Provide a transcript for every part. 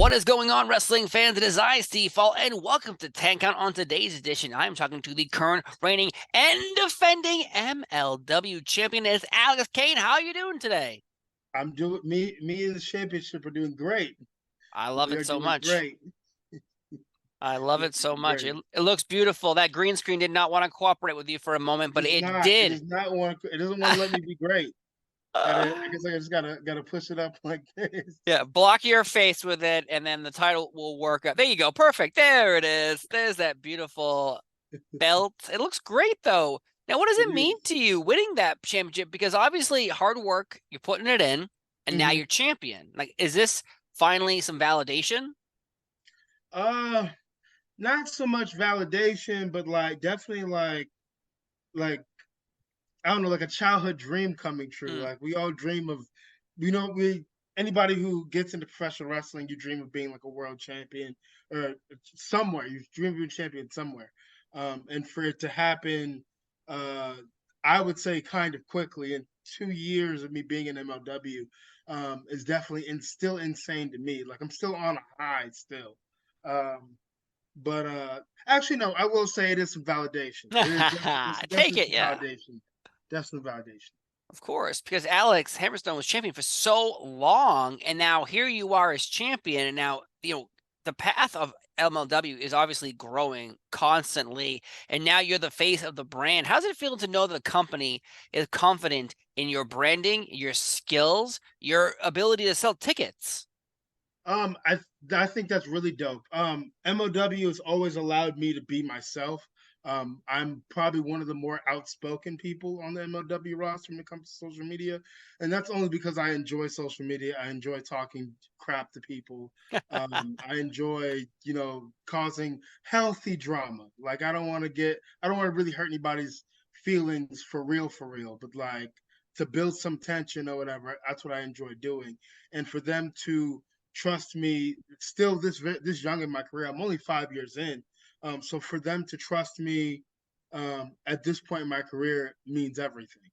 What is going on, wrestling fans? It is I, Steve Fall, and welcome to 10 Count. On today's edition, I am talking to the current, reigning, and defending MLW champion. It's Alex Kane. How are you doing today? I'm doing me and the championship are doing great. I love We it are so doing much. great. I love We are it so doing much. great. It looks beautiful. That green screen did not want to cooperate with you for a moment, It but does it not. It did. does not want. It doesn't want to let me be great. I guess I just gotta push it up like this. Yeah, block your face with it, and then the title will work out. There you go. Perfect. There it is. There's that beautiful belt. It looks great, though. Now, what does It it mean is. to you winning that championship? Because obviously, hard work, you're putting it in, and now Mm-hmm. you're champion. Like, is this finally some validation? Uh, Not so much validation, but like definitely like I don't know, like a childhood dream coming true. Mm, Like we all dream of, we anybody who gets into professional wrestling, you dream of being like a world champion or somewhere. You dream of being champion somewhere, and for it to happen, uh, I would say kind of quickly in 2 years of me being in MLW, is definitely still insane to me. Like I'm still on a high still. Um, but actually, no, I will say it is some validation. It's take definitely it, some yeah. validation. Definitely validation. Of course, because Alex Hammerstone was champion for so long, and now here you are as champion, and now the path of MLW is obviously growing constantly, and now you're the face of the brand. How's it feel to know that the company is confident in your branding, your skills, your ability to sell tickets? Um, I I think that's really dope. MOW has always allowed me to be myself. I'm probably one of the more outspoken people on the MLW roster when it comes to social media, and that's only because I enjoy social media. I enjoy talking crap to people. I enjoy, causing healthy drama. Like I don't want to really hurt anybody's feelings for real, but like to build some tension or whatever. That's what I enjoy doing, and for them to trust me still this young in my career. I'm only 5 years in, so for them to trust me at this point in my career means everything,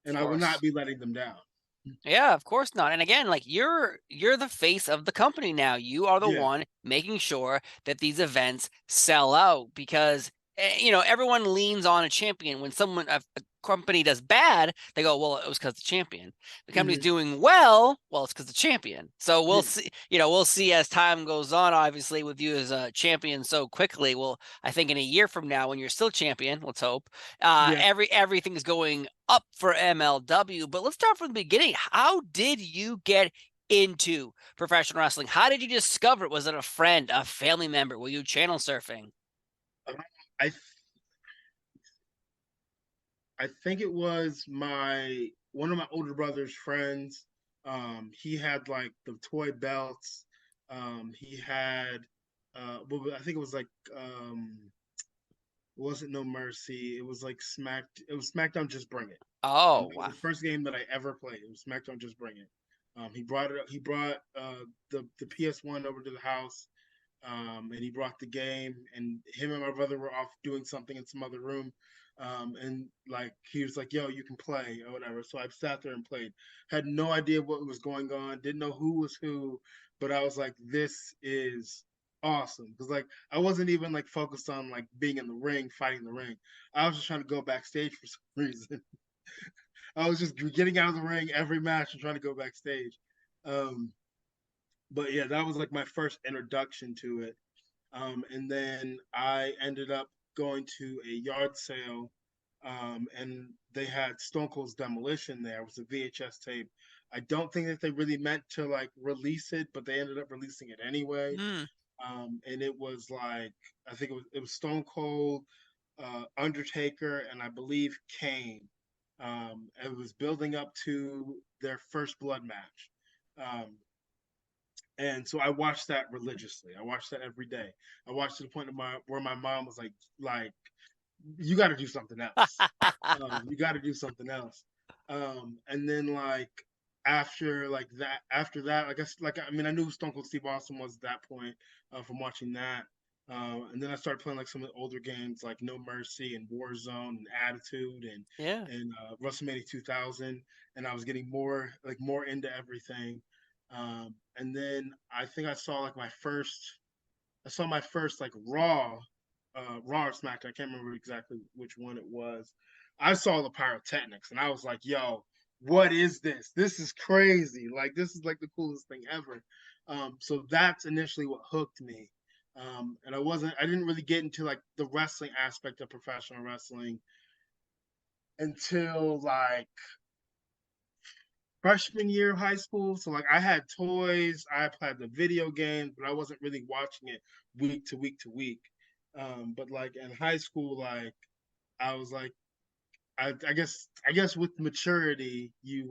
Of and I will not course. be letting them down. Yeah, of course not. And again, like you're the face of the company now. You are the Yeah, one making sure that these events sell out because everyone leans on a champion. When a company does bad, they go, "Well, it was because the champion." The company's hmm doing well, it's because the champion. So we'll yeah, see. We'll see as time goes on. Obviously, with you as a champion so quickly. Well, I think in a year from now, when you're still champion, let's hope yeah. everything's going up for MLW. But let's start from the beginning. How did you get into professional wrestling? How did you discover it? Was it a friend, a family member? Were you channel surfing? Uh, I I think it was my one of my older brother's friends. He had like the toy belts. He had I think it was like it wasn't No Mercy. It was like It was SmackDown Just Bring It. Oh, That was wow. the first game that I ever played. It was SmackDown Just Bring It. He brought it. He brought the PS1 over to the house, and he brought the game. And him and my brother were off doing something in some other room. And like he was like, "Yo, you can play or whatever." So I sat there and played. Had no idea what was going on. Didn't know who was who, but I was like, "This is awesome," because like I wasn't even like focused on like being in the ring, fighting the ring. I was just trying to go backstage for some reason. I was just getting out of the ring every match and trying to go backstage. Um, but yeah, that was like my first introduction to it. And then I ended up going to a yard sale, and they had Stone Cold's Demolition there. It was a VHS tape. I don't think that they really meant to like release it, but they ended up releasing it anyway. Hmm. And it was like I think it was Stone Cold, Undertaker, and I believe Kane. It was building up to their first blood match. Um, and so I watched that religiously. I watched that every day. I watched to the point of where my mom was like, you got to do something else. You got to do something else. And then like after that, I guess like I mean I knew who Stone Cold Steve Austin was at that point from watching that. And then I started playing like some of the older games like No Mercy and Warzone and Attitude Yeah. and WrestleMania 2000, and I was getting more into everything. And then I think I saw my first like Raw or SmackDown. I can't remember exactly which one it was. I saw the pyrotechnics and I was like, yo, what is this? This is crazy. Like, this is like the coolest thing ever. So that's initially what hooked me. And I didn't really get into like the wrestling aspect of professional wrestling until like freshman year of high school. So like I had toys, I played the video games, but I wasn't really watching it week to week to week. But like in high school, like I was like, I guess with maturity, you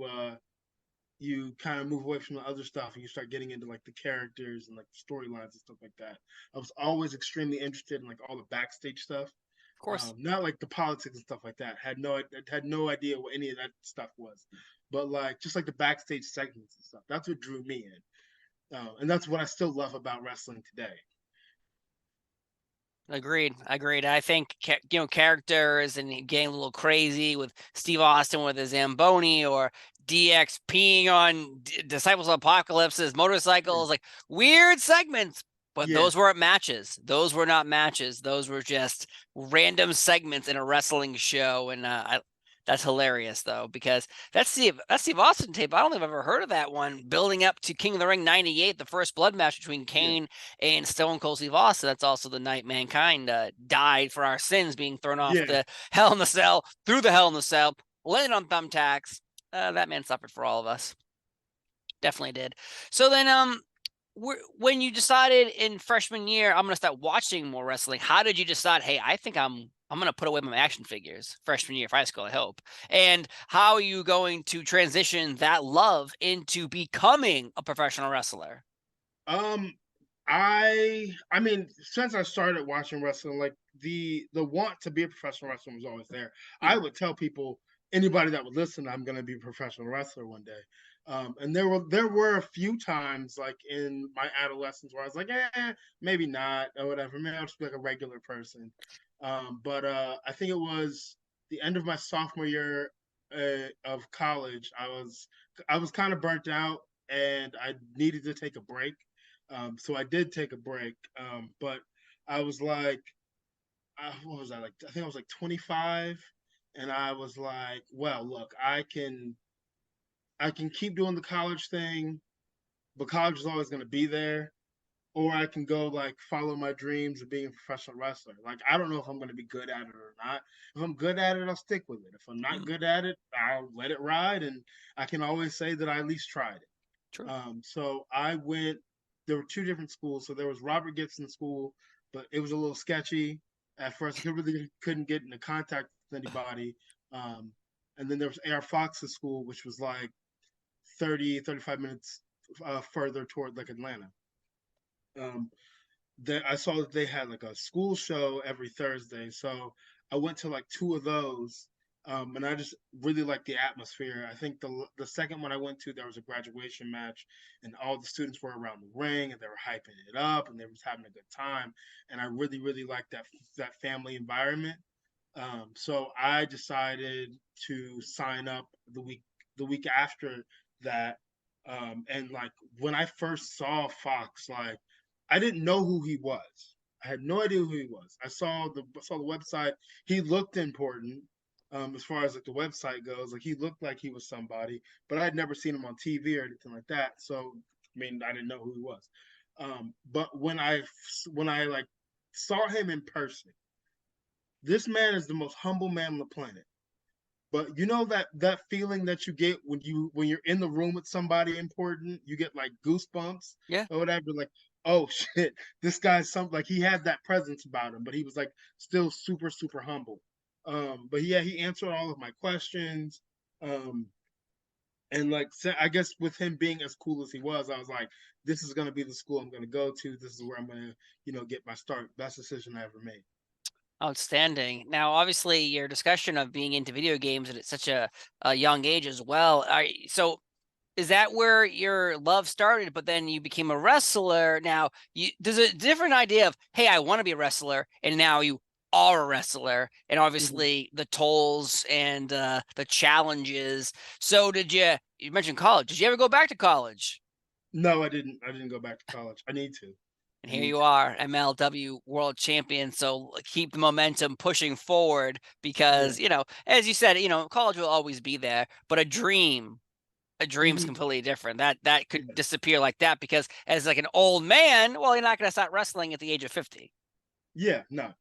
kind of move away from the other stuff and you start getting into like the characters and like the storylines and stuff like that. I was always extremely interested in like all the backstage stuff. Of course. Not like the politics and stuff like that. Had no idea what any of that stuff was, but like just like the backstage segments and stuff. That's what drew me in, and that's what I still love about wrestling today. Agreed. I think characters and getting a little crazy with Steve Austin with his Zamboni, or DX peeing on Disciples of Apocalypse's Yeah, motorcycles, like weird segments. But yeah, those weren't matches. Those were not matches. Those were just random segments in a wrestling show, and that's hilarious though, because that's Steve Austin tape. I don't think I've ever heard of that one. Building up to King of the Ring '98, the first blood match between yeah, Kane and Stone Cold Steve Austin. That's also the night Mankind died for our sins, being thrown off yeah. the Hell in the Cell, through the Hell in the Cell, landed on thumbtacks. That man suffered for all of us. Definitely did. So then, when you decided in freshman year, I'm going to start watching more wrestling, how did you decide, hey, I think I'm going to put away my action figures freshman year of high school, I hope. And how are you going to transition that love into becoming a professional wrestler? Um, I mean, since I started watching wrestling, like the want to be a professional wrestler was always there. I Mm, would tell people, anybody that would listen, I'm going to be a professional wrestler one day. And there were a few times like in my adolescence where I was like, maybe not or whatever. Maybe I'll just be like a regular person. But I think it was the end of my sophomore year of college. I was kind of burnt out and I needed to take a break. So I did take a break, but I was like, what was I like? I think I was like 25, and I was like, well, look, I can keep doing the college thing, but college is always going to be there, or I can go like follow my dreams of being a professional wrestler. Like I don't know if I'm going to be good at it or not. If I'm good at it, I'll stick with it. If I'm not mm, good at it, I'll let it ride, and I can always say that I at least tried it. true. So I went. There were two different schools. So there was Robert Gibson School, but it was a little sketchy at first. I really couldn't get into contact with anybody. Um, and then there was AR Fox's school, which was like 35 minutes further toward like Atlanta. Um, I saw that they had like a school show every Thursday, so I went to like two of those, and I just really liked the atmosphere. I think the second one I went to, there was a graduation match, and all the students were around the ring, and they were hyping it up, and they was having a good time, and I really really liked that family environment. So I decided to sign up the week after that, and like when I first saw Fox, like I didn't know who he was. I had no idea who he was. I saw the website. He looked important, as far as like the website goes. Like he looked like he was somebody, but I had never seen him on TV or anything like that. So I mean, I didn't know who he was. But when I like saw him in person, this man is the most humble man on the planet. But you know that feeling that you get when you're in the room with somebody important, you get like goosebumps Yeah. or whatever. Like, oh shit, this guy's something. Like he had that presence about him, but he was like still super super humble. But yeah, he answered all of my questions. Um, and like I guess with him being as cool as he was, I was like, this is gonna be the school I'm gonna go to. This is where I'm gonna get my start. Best decision I ever made. Outstanding. Now, obviously, your discussion of being into video games at such a young age as well. So is that where your love started, but then you became a wrestler? Now, there's a different idea of, hey, I want to be a wrestler, and now you are a wrestler, and Mhm. obviously the tolls and the challenges. So you mentioned college. Did you ever go back to college? No, I didn't. I didn't go back to college. I need to. And I here need you to. are, MLW world champion. So keep the momentum pushing forward Yeah. because, as you said, college will always be there, but a dream's Hmm. completely different. That could Yeah. disappear like that because as like an old man, well, you're not going to start wrestling at the age of 50. Yeah. No.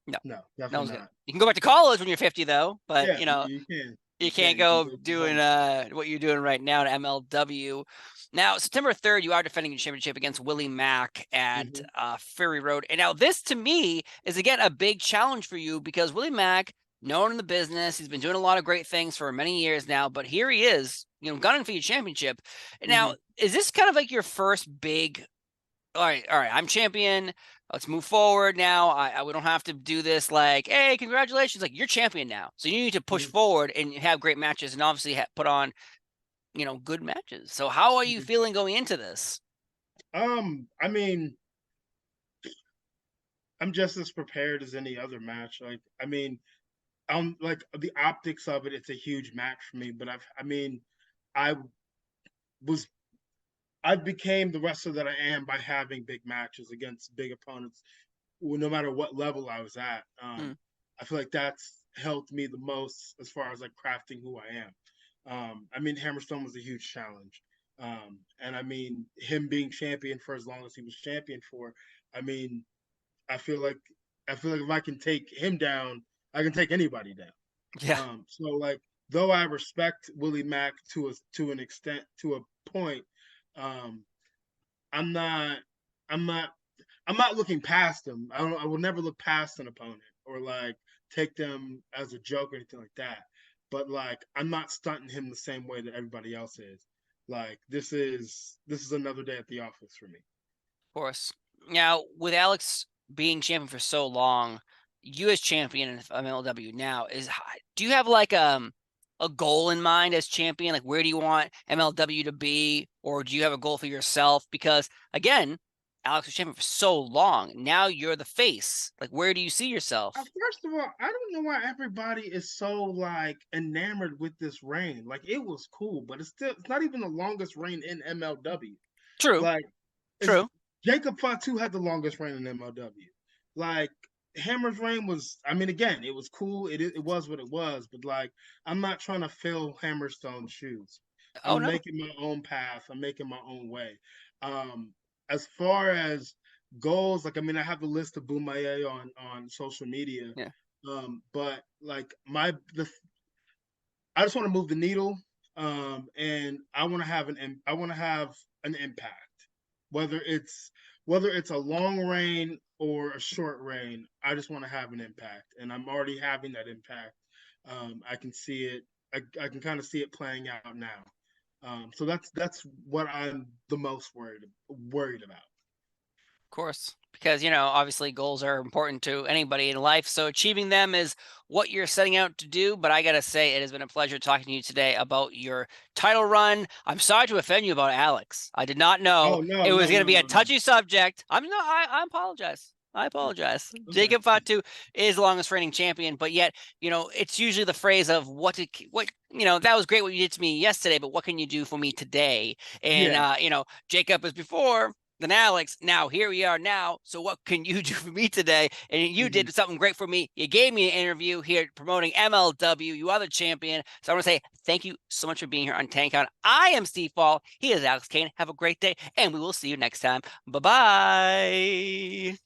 No, No. no Definitely one's gonna. not. You can go back to college when you're 50 though, but Yeah. You can. you You can't can. You can go go from doing home. what you're doing right now at MLW. Now, September 3rd, you are defending your championship against Willie Mack at Hmm. Ferry Road. And now this to me is again a big challenge for you because Willie Mack, known in the business, he's been doing a lot of great things for many years now, but here he is, gunning for your championship. Now, Hmm. is this kind of like your first big all right, I'm champion. Let's move forward now. We don't have to do this like, hey, congratulations. Like you're champion now. So you need to push Hmm. forward and have great matches and obviously put on, good matches. So how are you Hmm. feeling going into this? I mean, I'm just as prepared as any other match. Like, I mean, like the optics of it, it's a huge match for me. But I was I became the wrestler that I am by having big matches against big opponents, no matter what level I was at. Hmm, I feel like that's helped me the most as far as like crafting who I am. I mean, Hammerstone was a huge challenge. And I mean, him being champion for as long as he was champion for, I mean, I feel like if I can take him down, I can take anybody down. yeah, So like, though I respect Willie Mack to an extent, to a point, um, I'm not I'm not I'm not looking past him. I will never look past an opponent or like take them as a joke or anything like that. But like, I'm not stunting him the same way that everybody else is. Like, this is another day at the office for me. of course. Now, with Alex being champion for so long, you as champion in MLW now do you have like a goal in mind as champion? Like where do you want MLW to be, or do you have a goal for yourself? Because again, Alex was champion for so long. Now you're the face. Like where do you see yourself? First of all, I don't know why everybody is so like enamored with this reign. Like, it was cool, but it's not even the longest reign in MLW. True, Like, is true. Jacob Fatu had the longest reign in MLW. Like, Hammer's reign was, I mean, again, it was cool. It was what it was, but like, I'm not trying to fill Hammerstone's shoes. Oh I'm no. making my own path. I'm making my own way. As far as goals, like, I mean, I have the list of Boomaye on social media. Yeah, But like, I just want to move the needle. And I want to have an impact, whether it's a long reign or a short reign. I just want to have an impact, and I'm already having that impact. I can see it. I can kind of see it playing out now. So that's what I'm the most worried about. of course. Because, obviously goals are important to anybody in life. So achieving them is what you're setting out to do. But I got to say, it has been a pleasure talking to you today about your title run. I'm sorry to offend you about Alex. I did not know Oh, no, it was no, going to no, be a no, no. touchy subject. I apologize. I apologize. Okay. Jacob Fatu is the longest reigning champion, but yet, it's usually the phrase of that was great what you did to me yesterday, but what can you do for me today? And, Yeah. Jacob is before than Alex. Now here we are now. So what can you do for me today? And you Hmm. did something great for me. You gave me an interview here promoting MLW. You are the champion. So I want to say thank you so much for being here on Tank On. I am Steve Fall. He is Alex Kane. Have a great day, and we will see you next time. Bye-bye.